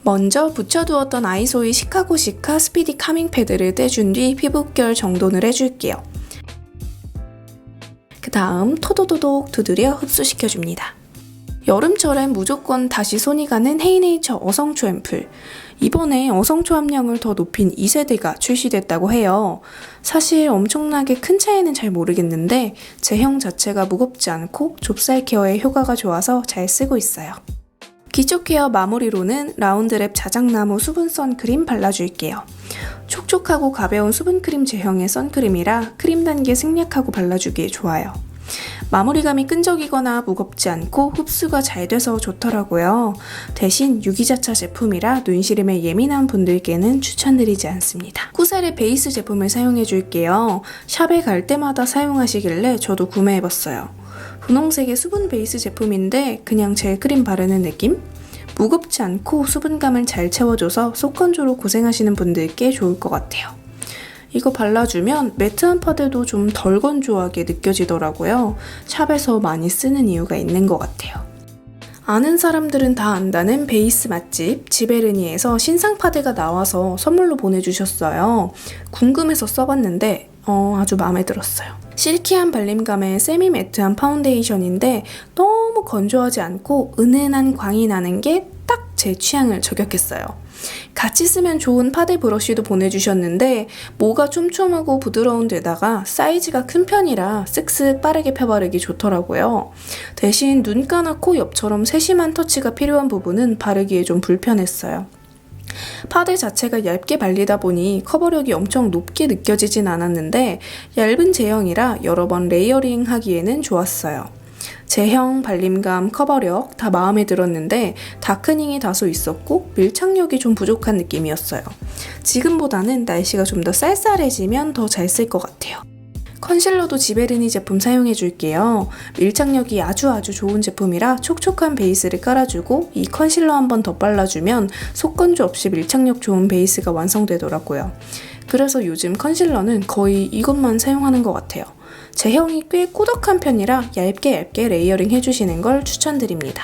먼저 묻혀두었던 아이소이 시카고 시카 스피디 카밍 패드를 떼준 뒤 피부결 정돈을 해줄게요. 그 다음 토도도독 두드려 흡수시켜줍니다. 여름철엔 무조건 다시 손이 가는 헤이네이처 어성초 앰플. 이번에 어성초 함량을 더 높인 2세대가 출시됐다고 해요. 사실 엄청나게 큰 차이는 잘 모르겠는데 제형 자체가 무겁지 않고 좁쌀 케어에 효과가 좋아서 잘 쓰고 있어요. 기초 케어 마무리로는 라운드랩 자작나무 수분 선크림 발라줄게요. 촉촉하고 가벼운 수분크림 제형의 선크림이라 크림 단계 생략하고 발라주기에 좋아요. 마무리감이 끈적이거나 무겁지 않고 흡수가 잘 돼서 좋더라고요. 대신 유기자차 제품이라 눈시림에 예민한 분들께는 추천드리지 않습니다. 쿠셀의 베이스 제품을 사용해줄게요. 샵에 갈 때마다 사용하시길래 저도 구매해봤어요. 분홍색의 수분 베이스 제품인데 그냥 젤크림 바르는 느낌? 무겁지 않고 수분감을 잘 채워줘서 속 건조로 고생하시는 분들께 좋을 것 같아요. 이거 발라주면 매트한 파데도 좀 덜 건조하게 느껴지더라고요. 샵에서 많이 쓰는 이유가 있는 것 같아요. 아는 사람들은 다 안다는 베이스 맛집 지베르니에서 신상 파데가 나와서 선물로 보내주셨어요. 궁금해서 써봤는데 아주 마음에 들었어요. 실키한 발림감의 세미 매트한 파운데이션인데 너무 건조하지 않고 은은한 광이 나는 게 딱 제 취향을 저격했어요. 같이 쓰면 좋은 파데 브러쉬도 보내주셨는데 모가 촘촘하고 부드러운 데다가 사이즈가 큰 편이라 쓱쓱 빠르게 펴바르기 좋더라고요. 대신 눈가나 코 옆처럼 세심한 터치가 필요한 부분은 바르기에 좀 불편했어요. 파데 자체가 얇게 발리다 보니 커버력이 엄청 높게 느껴지진 않았는데 얇은 제형이라 여러 번 레이어링 하기에는 좋았어요. 제형, 발림감, 커버력 다 마음에 들었는데 다크닝이 다소 있었고 밀착력이 좀 부족한 느낌이었어요. 지금보다는 날씨가 좀 더 쌀쌀해지면 더 잘 쓸 것 같아요. 컨실러도 지베르니 제품 사용해줄게요. 밀착력이 아주 좋은 제품이라 촉촉한 베이스를 깔아주고 이 컨실러 한 번 더 발라주면 속건조 없이 밀착력 좋은 베이스가 완성되더라고요. 그래서 요즘 컨실러는 거의 이것만 사용하는 것 같아요. 제형이 꽤 꾸덕한 편이라 얇게 레이어링 해주시는 걸 추천드립니다.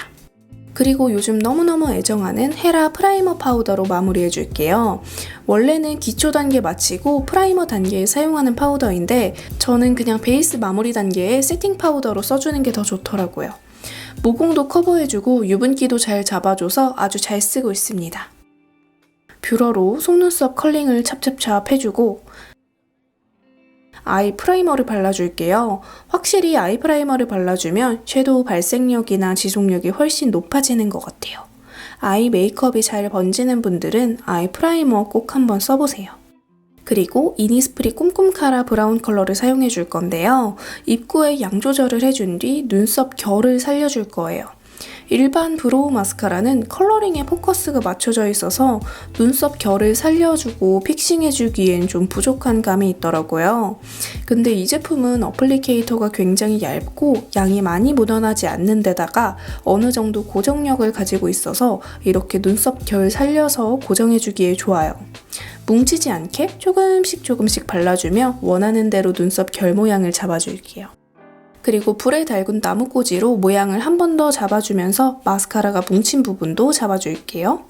그리고 요즘 너무너무 애정하는 헤라 프라이머 파우더로 마무리해줄게요. 원래는 기초 단계 마치고 프라이머 단계에 사용하는 파우더인데 저는 그냥 베이스 마무리 단계에 세팅 파우더로 써주는 게 더 좋더라고요. 모공도 커버해주고 유분기도 잘 잡아줘서 아주 잘 쓰고 있습니다. 뷰러로 속눈썹 컬링을 찹찹찹 해주고 아이 프라이머를 발라줄게요. 확실히 아이 프라이머를 발라주면 섀도우 발색력이나 지속력이 훨씬 높아지는 것 같아요. 아이 메이크업이 잘 번지는 분들은 아이 프라이머 꼭 한번 써보세요. 그리고 이니스프리 꼼꼼카라 브라운 컬러를 사용해줄 건데요. 입구에 양 조절을 해준 뒤 눈썹 결을 살려줄 거예요. 일반 브로우 마스카라는 컬러링에 포커스가 맞춰져 있어서 눈썹 결을 살려주고 픽싱해주기엔 좀 부족한 감이 있더라고요. 근데 이 제품은 어플리케이터가 굉장히 얇고 양이 많이 묻어나지 않는 데다가 어느 정도 고정력을 가지고 있어서 이렇게 눈썹 결 살려서 고정해주기에 좋아요. 뭉치지 않게 조금씩 발라주며 원하는 대로 눈썹 결 모양을 잡아줄게요. 그리고 불에 달군 나무꽂이로 모양을 한 번 더 잡아주면서 마스카라가 뭉친 부분도 잡아줄게요.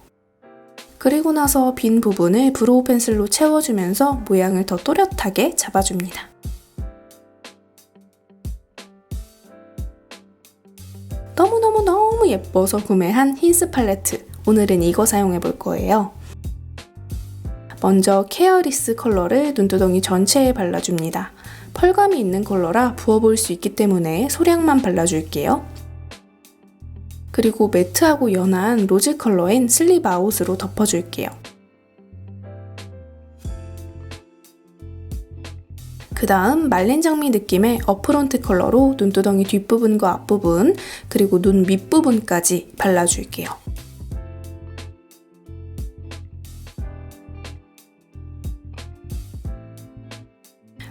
그리고 나서 빈 부분을 브로우 펜슬로 채워주면서 모양을 더 또렷하게 잡아줍니다. 너무 예뻐서 구매한 힌스 팔레트. 오늘은 이거 사용해볼 거예요. 먼저 케어리스 컬러를 눈두덩이 전체에 발라줍니다. 펄감이 있는 컬러라 부어볼 수 있기 때문에 소량만 발라줄게요. 그리고 매트하고 연한 로즈 컬러인 슬립 아웃으로 덮어줄게요. 그 다음 말린 장미 느낌의 어프론트 컬러로 눈두덩이 뒷부분과 앞부분 그리고 눈 밑부분까지 발라줄게요.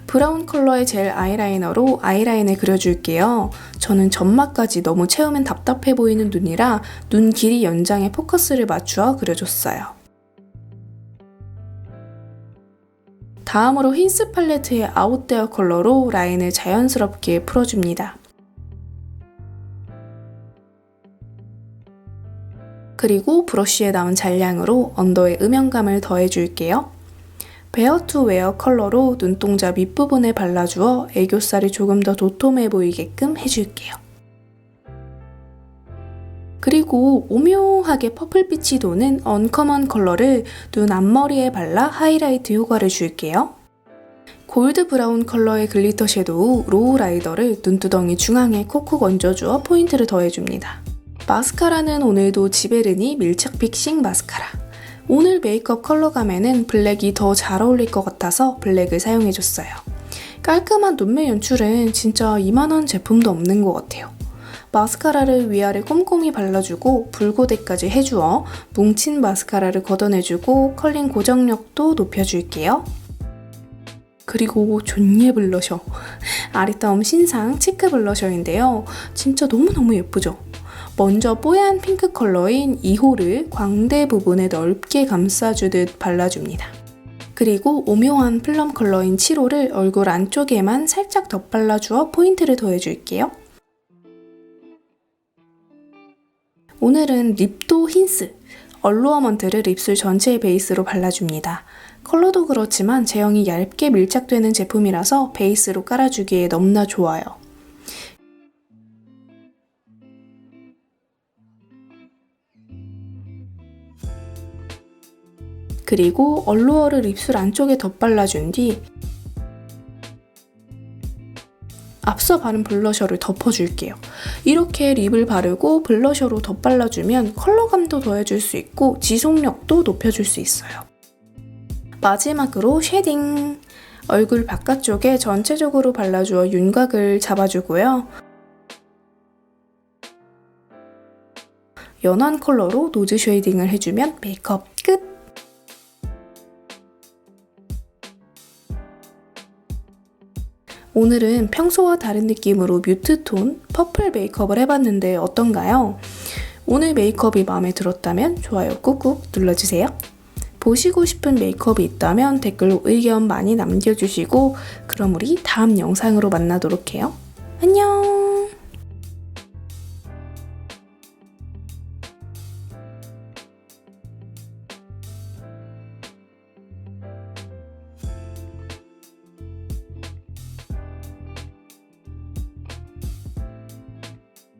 브라운 컬러의 젤 아이라이너로 아이라인을 그려줄게요. 저는 점막까지 너무 채우면 답답해 보이는 눈이라 눈 길이 연장에 포커스를 맞추어 그려줬어요. 다음으로 힌스 팔레트의 아웃데어 컬러로 라인을 자연스럽게 풀어줍니다. 그리고 브러쉬에 남은 잔량으로 언더에 음영감을 더해줄게요. 베어 투 웨어 컬러로 눈동자 밑부분에 발라주어 애교살이 조금 더 도톰해 보이게끔 해줄게요. 그리고 오묘하게 퍼플빛이 도는 언커먼 컬러를 눈 앞머리에 발라 하이라이트 효과를 줄게요. 골드 브라운 컬러의 글리터 섀도우 로우 라이더를 눈두덩이 중앙에 콕콕 얹어주어 포인트를 더해줍니다. 마스카라는 오늘도 지베르니 밀착 픽싱 마스카라. 오늘 메이크업 컬러감에는 블랙이 더 잘 어울릴 것 같아서 블랙을 사용해줬어요. 깔끔한 눈매 연출은 진짜 이만한 제품도 없는 것 같아요. 마스카라를 위아래 꼼꼼히 발라주고 붉고데까지 해주어 뭉친 마스카라를 걷어내주고 컬링 고정력도 높여줄게요. 그리고 존예 블러셔. 아리따움 신상 치크 블러셔인데요. 진짜 너무너무 예쁘죠? 먼저 뽀얀 핑크 컬러인 2호를 광대 부분에 넓게 감싸주듯 발라줍니다. 그리고 오묘한 플럼 컬러인 7호를 얼굴 안쪽에만 살짝 덧발라주어 포인트를 더해줄게요. 오늘은 립도 힌스, 얼루어먼트를 입술 전체의 베이스로 발라줍니다. 컬러도 그렇지만 제형이 얇게 밀착되는 제품이라서 베이스로 깔아주기에 너무나 좋아요. 그리고 얼루어를 입술 안쪽에 덧발라준 뒤 앞서 바른 블러셔를 덮어줄게요. 이렇게 립을 바르고 블러셔로 덧발라주면 컬러감도 더해줄 수 있고 지속력도 높여줄 수 있어요. 마지막으로 쉐딩! 얼굴 바깥쪽에 전체적으로 발라주어 윤곽을 잡아주고요. 연한 컬러로 노즈 쉐이딩을 해주면 메이크업 끝! 오늘은 평소와 다른 느낌으로 뮤트톤, 퍼플 메이크업을 해봤는데 어떤가요? 오늘 메이크업이 마음에 들었다면 좋아요 꾹꾹 눌러주세요. 보시고 싶은 메이크업이 있다면 댓글로 의견 많이 남겨주시고 그럼 우리 다음 영상으로 만나도록 해요. 안녕!